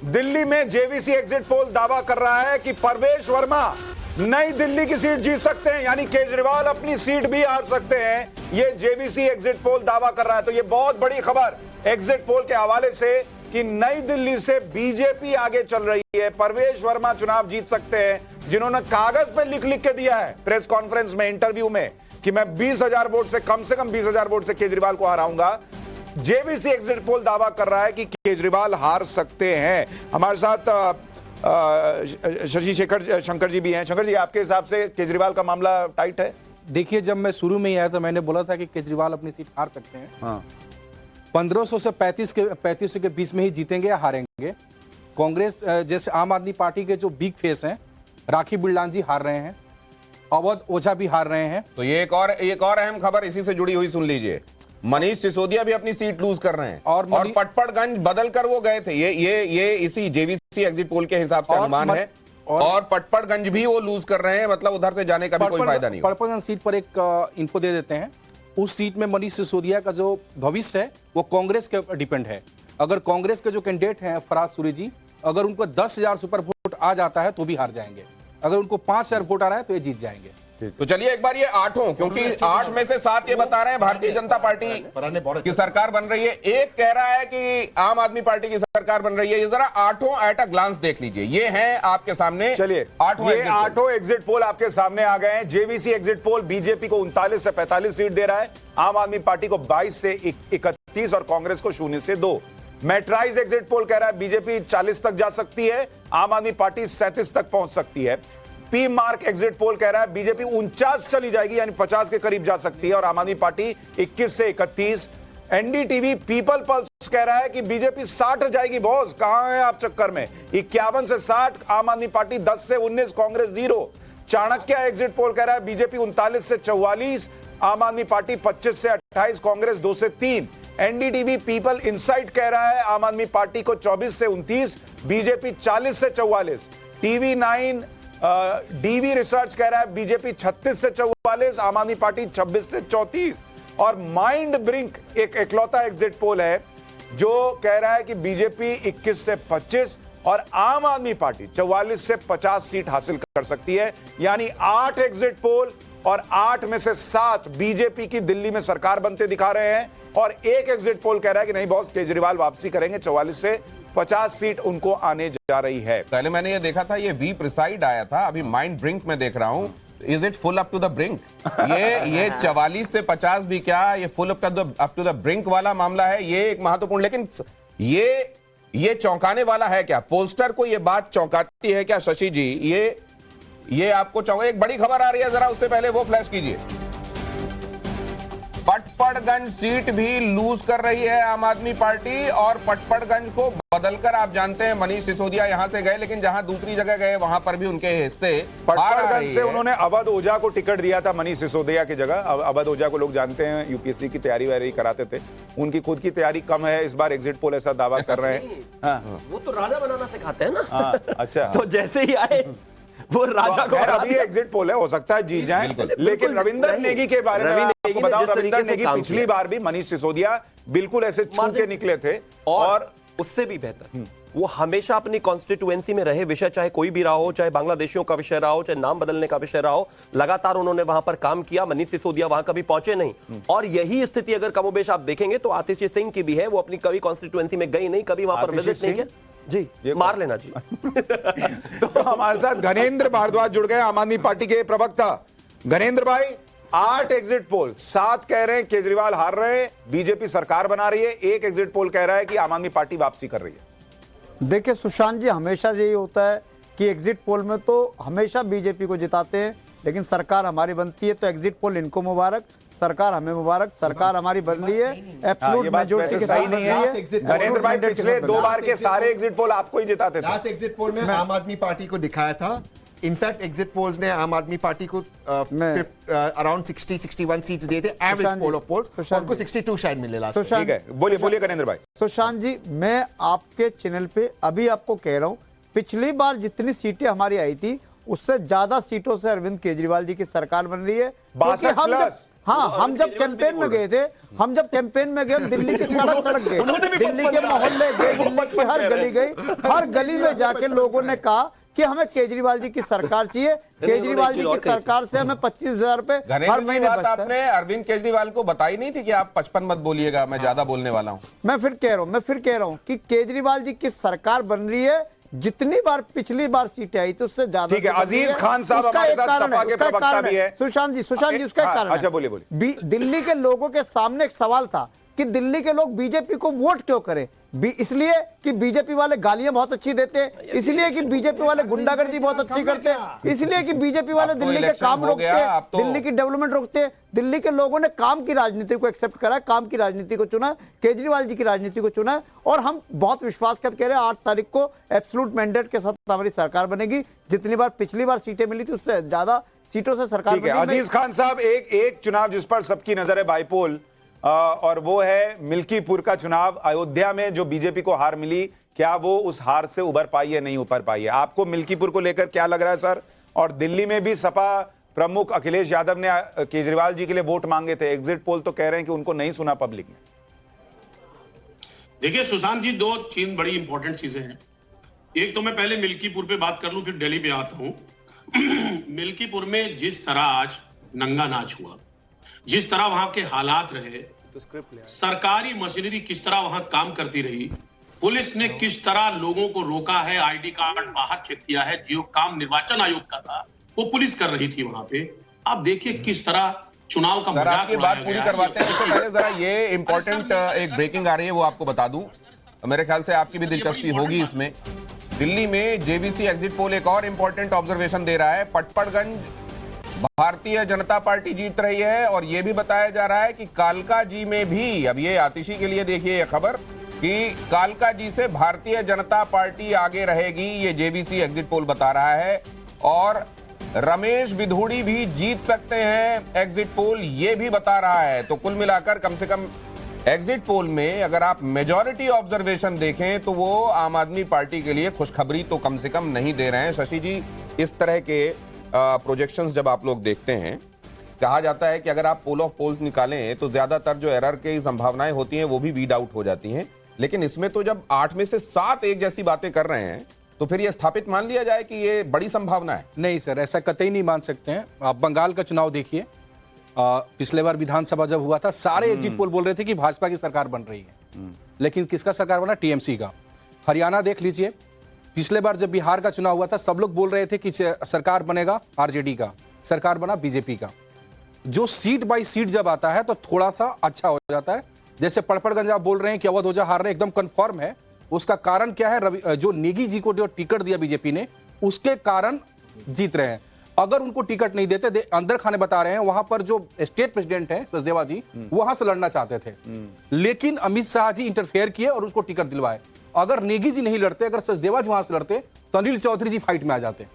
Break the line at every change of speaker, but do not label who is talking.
दिल्ली में JVC exit poll दावा कर रहा है कि परवेश वर्मा नई दिल्ली की सीट जीत सकते हैं, यानी केजरीवाल अपनी सीट भी हार सकते हैं। ये जेवीसी एग्जिट पोल दावा कर रहा है। तो ये बहुत बड़ी खबर एग्जिट पोल के हवाले से कि नई दिल्ली से बीजेपी आगे चल रही है। परवेश वर्मा चुनाव जीत सकते हैं, जिन्होंने कागज पे लिख लिख के दिया है प्रेस कॉन्फ्रेंस में, इंटरव्यू में, कि मैं 20,000 वोट से कम 20,000 वोट से केजरीवाल को हराऊंगा। जेवीसी एग्जिट पोल दावा कर रहा है कि केजरीवाल हार सकते हैं। हमारे साथ शशि शंकर जी भी हैं। शंकर जी, आपके हिसाब से केजरीवाल का मामला टाइट है?
देखिए, जब मैं शुरू में ही आया तो मैंने बोला था कि केजरीवाल अपनी सीट हार सकते हैं।
हाँ।
1500 से 3500 के बीच में ही जीतेंगे या हारेंगे। कांग्रेस जैसे आम आदमी पार्टी के जो बिग फेस हैं, राखी बिरलान जी हार रहे हैं, अवध ओझा भी हार रहे हैं।
तो ये एक और अहम खबर इसी से जुड़ी हुई सुन लीजिए। मनीष सिसोदिया भी अपनी सीट लूज कर रहे हैं और पटपड़गंज बदल कर वो गए थे। ये इसी जेवीसी एग्जिट पोल के हिसाब से अनुमान है। और पटपड़गंज भी वो लूज कर रहे हैं, मतलब उधर से जाने का भी कोई फायदा नहीं।
पटपड़गंज सीट पर एक इन्फो दे देते हैं। उस सीट में मनीष सिसोदिया का जो भविष्य है वो कांग्रेस के डिपेंड है। अगर कांग्रेस के जो कैंडिडेट हैं फराज सूरी जी, अगर उनको 10,000 सुपर वोट आ जाता है तो भी हार जाएंगे। अगर उनको 5,000 वोट आ रहा है तो ये जीत जाएंगे।
तो चलिए एक बार ये 8 क्योंकि 8 में से 7 ये बता रहे हैं भारतीय जनता पार्टी की सरकार बन रही है, एक कह रहा है कि आम आदमी पार्टी की सरकार बन रही है। ये जरा 8 एट अ ग्लांस देख लीजिए, ये हैं आपके सामने।
चलिए, 8 एग्जिट पोल आपके सामने आ गए हैं। जेवीसी एग्जिट पोल बीजेपी को 39 से 45 सीट दे रहा है, आम आदमी पार्टी को 22 से 31 और कांग्रेस को 0 से 2। मैट्राइज एग्जिट पोल कह रहा है बीजेपी 40 तक जा सकती है, आम आदमी पार्टी 37 तक पहुंच सकती है। पी मार्क एग्जिट पोल कह रहा है बीजेपी 49 चली जाएगी, यानी 50 के करीब जा सकती है, और आम आदमी पार्टी 21 से 31। एनडीटीवी पीपल पल्स कह रहा है कि बीजेपी 60 जाएगी। बॉस, कहां है आप चक्कर में? 51 से 60, आम आदमी पार्टी 10 से 19, कांग्रेस 0। चाणक्य एग्जिट पोल कह रहा है बीजेपी 39 से 44, आम आदमी पार्टी 25 से 28, कांग्रेस 2 से 3। एनडीटीवी पीपल इंसाइट कह रहा है आम आदमी पार्टी को 24 से 29, बीजेपी 40 से 44। टीवी 9 डीवी रिसर्च कह रहा है बीजेपी 36 से 44, आम आदमी पार्टी 26 से 34। और माइंड ब्रिंक एक इकलौता एग्जिट पोल है जो कह रहा है कि बीजेपी 21 से 25 और आम आदमी पार्टी 44 से 50 सीट हासिल कर सकती है। यानी 8 एग्जिट पोल और 8 में से 7 बीजेपी की दिल्ली में सरकार बनते दिखा रहे हैं, और एक एग्जिट पोल कह रहा है कि नहीं बॉस, केजरीवाल वापसी करेंगे, 44 से 50 सीट उनको आने जा रही है।
पहले मैंने ये देखा था, ये वी प्रिसाइड आया था, अभी माइंड ब्रिंक में देख रहा हूं। Is it full up to the brink? ये 44 से 50 भी क्या, ये full up to the brink वाला मामला है। ये एक महत्वपूर्ण, लेकिन ये चौंकाने वाला है क्या? पोस्टर को ये बात चौंकाती है क्या शशि जी? ये आपको चौंका? एक बड़ी खबर आ रही है, जरा उससे पहले वो फ्लैश कीजिए। पटपड़गंज सीट भी लूज कर रही है आम आदमी पार्टी, और पटपड़गंज को बदलकर आप जानते हैं मनीष सिसोदिया यहां से गए, लेकिन जहां दूसरी जगह गए वहां पर भी उनके हिस्से।
पटपड़गंज से उन्होंने अवध ओझा को टिकट दिया था मनीष सिसोदिया की जगह। अवध ओझा को लोग जानते हैं, यूपीएससी की तैयारी वारी कराते थे। उनकी खुद की तैयारी कम है, इस बार एग्जिट पोल ऐसा दावा कर रहे हैं। हाँ।
वो तो राजा बनाना सिखाते हैं ना।
हाँ, अच्छा।
तो जैसे ही आए वो राजा को,
अभी एग्जिट पोल है, हो सकता है जीत जाए। लेकिन रविंदर नेगी के बारे में आपको बताऊं, रविंदर नेगी पिछली बार भी मनीष सिसोदिया बिल्कुल ऐसे छू के निकले थे, और
उससे भी बेहतर वो हमेशा अपनी कॉन्स्टिट्यूएंसी में रहे, विषय चाहे कोई भी रहा हो, चाहे बांग्लादेशियों का विषय रहा हो, चाहे नाम बदलने का विषय रहा हो, लगातार उन्होंने वहां पर काम किया। मनीष सिसोदिया वहां कभी पहुंचे नहीं। और यही स्थिति अगर कमोबेश आप देखेंगे तो आतिशी सिंह की भी है। वो अपनी कभी कॉन्स्टिट्यूएंसी में गई नहीं, कभी वहां पर विजिट नहीं किया। जी, मार लेना जी।
तो हमारे साथ घनेंद्र भारद्वाज जुड़ गए, आम आदमी पार्टी के प्रवक्ता। घनेंद्र भाई, 8 एग्जिट पोल, 7 कह रहे हैं केजरीवाल हार रहे हैं, बीजेपी सरकार बना रही है, एक एग्जिट पोल कह रहा है कि आम आदमी पार्टी वापसी कर रही है।
देखिए सुशांत जी, हमेशा यही होता है कि एग्जिट पोल में तो हमेशा बीजेपी को जिताते हैं, लेकिन सरकार हमारी बनती है तो एग्जिट पोल इनको मुबारक, सरकार हमें मुबारक। सरकार हमारी बन रही है एब्सोल्यूट मेजॉरिटी के साथ नहीं है।
नरेंद्र भाई, पिछले 2 बार के सारे एग्जिट पोल आपको ही जिताते थे।
लास्ट एग्जिट पोल में आम आदमी पार्टी को दिखाया था। इनफैक्ट एग्जिट पोल्स ने आम आदमी पार्टी को अराउंड 60-61 सीट्स दिए थे, एवरेज पोल ऑफ पोल्स, उनको 62 शायद मिले लास्ट।
ठीक है, बोलिए घनेंद्र भाई।
सुशांत जी, मैं आपके चैनल पे अभी आपको कह रहा हूँ, पिछली बार जितनी सीटें हमारी आई थी उससे ज्यादा सीटों से अरविंद केजरीवाल जी की सरकार बन रही है। हाँ, हम जब कैंपेन में गए थे, हम दिल्ली की सड़क गए, दिल्ली के मोहल्ले गए, दिल्ली की हर गली गई, हर गली में जाके लोगों ने कहा कि हमें केजरीवाल जी की सरकार चाहिए, केजरीवाल जी की सरकार से हमें 25,000 रुपए हर महीने
बात
बचता है।
आपने अरविंद केजरीवाल को बताई नहीं थी कि आप 55 मत बोलिएगा, मैं ज्यादा बोलने वाला हूं।
मैं फिर कह रहा हूं कि केजरीवाल जी की सरकार बन रही है, जितनी बार पिछली बार सीटें आई तो उससे ज्यादा।
ठीक है, अजीज खान साहब हमारे साथ सपा के प्रवक्ता भी है।
सुशांत जी उसका एक कारण है।
अच्छा, बोलिए।
दिल्ली के लोगों के सामने एक सवाल था कि दिल्ली के लोग बीजेपी को वोट क्यों करें। इसलिए कि बीजेपी वाले गालियां बहुत अच्छी देते हैं, इसलिए कि बीजेपी वाले गुंडागर्दी बहुत अच्छी करते हैं, इसलिए कि बीजेपी वाले दिल्ली के काम रोकते हैं, दिल्ली की डेवलपमेंट रोकते हैं। दिल्ली के लोगों ने काम की राजनीति को एक्सेप्ट करा, काम की राजनीति को चुना, केजरीवाल जी की राजनीति को चुना, और हम बहुत विश्वास के साथ कह रहे हैं 8 तारीख को एब्सोल्यूट मैंडेट के साथ हमारी सरकार बनेगी। जितनी बार पिछली बार सीटें मिली थी उससे ज्यादा सीटों से सरकार
ठीक है,
बनेगी।
अजीज खान साहब, एक चुनाव जिस पर सबकी नजर है बाइपोल, और वो है मिल्कीपुर का चुनाव। अयोध्या में जो बीजेपी को हार मिली, क्या वो उस हार से उबर पाई है, नहीं उबर पाई है? आपको मिल्कीपुर को लेकर क्या लग रहा है सर? और दिल्ली में भी सपा प्रमुख अखिलेश यादव ने केजरीवाल जी के लिए वोट मांगे थे, एग्जिट पोल तो कह रहे हैं कि उनको नहीं सुना पब्लिक ने।
देखिए सुशांत जी, 2-3 बड़ी इंपॉर्टेंट चीजें हैं। एक तो मैं पहले मिल्कीपुर पे बात कर लूं, फिर दिल्ली पे आता हूं। मिल्कीपुर में जिस तरह आज नंगा नाच हुआ, जिस तरह वहां के हालात रहे, सरकारी मशीनरी किस तरह वहां काम करती रही, पुलिस ने किस तरह लोगों को रोका है, आईडी कार्ड बाहर चेक किया है, जो काम निर्वाचन आयोग का था वो पुलिस कर रही थी वहां पे। आप देखिए किस तरह चुनाव का मजाक
आपकी बात पूरी करवाते हैं, इससे पहले जरा ये इंपॉर्टेंट एक ब्रेकिंग आ रही है, वो आपको बता दूं। मेरे ख्याल से आपकी भी दिलचस्पी होगी इसमें। दिल्ली में जेवीसी एग्जिट पोल एक और इंपॉर्टेंट ऑब्जर्वेशन दे रहा है। पटपड़गंज भारतीय जनता पार्टी जीत रही है, और यह भी बताया जा रहा है कि कालकाजी में भी, अब ये आतिशी के लिए देखिए यह खबर कि कालकाजी से भारतीय जनता पार्टी आगे रहेगी, ये जेवीसी एग्जिट पोल बता रहा है। और रमेश बिधूड़ी भी जीत सकते हैं, एग्जिट पोल ये भी बता रहा है। तो कुल मिलाकर कम से कम एग्जिट पोल में अगर आप मेजॉरिटी ऑब्जर्वेशन देखें तो वो आम आदमी पार्टी के लिए खुशखबरी तो कम से कम नहीं दे रहे हैं। शशि जी, इस तरह के प्रोजेक्शंस जब आप लोग देखते हैं, कहा जाता है कि अगर आप पोल ऑफ पोल्स निकालें तो ज्यादातर जो एरर की संभावनाएं होती हैं वो भी वीड आउट हो जाती हैं। लेकिन इसमें तो जब 8 में से 7 एक जैसी बातें कर रहे हैं तो फिर यह स्थापित मान लिया जाए कि ये बड़ी संभावना है।
नहीं सर, ऐसा कतई नहीं मान सकते हैं। आप बंगाल का चुनाव देखिए, पिछले बार विधानसभा जब हुआ था सारे एग्जिट पोल बोल रहे थे कि भाजपा की सरकार बन रही है, लेकिन किसका सरकार बना? टीएमसी का। हरियाणा देख लीजिए, पिछले बार जब बिहार का चुनाव हुआ था सब लोग बोल रहे थे कि सरकार बनेगा आरजेडी का, सरकार बना बीजेपी का। जो सीट बाय सीट जब आता है तो थोड़ा सा अच्छा हो जाता है। जैसे पड़पड़गंज आप बोल रहे हैं कि अवध ओझा हार रहे हैं, एकदम कंफर्म है। उसका कारण क्या है? जो नेगी जी को जो टिकट दिया बीजेपी ने, उसके कारण जीत रहे हैं। अगर उनको टिकट नहीं देते, अंदर खाने बता रहे हैं, वहां पर जो स्टेट प्रेसिडेंट है सचदेवा जी, वहां से लड़ना चाहते थे, लेकिन अमित शाह जी इंटरफेयर किए और उसको टिकट दिलवाए। अगर नेगी जी नहीं लड़ते, अगर सचदेवा जी वहां से लड़ते तो अनिल चौधरी जी फाइट में आ जाते।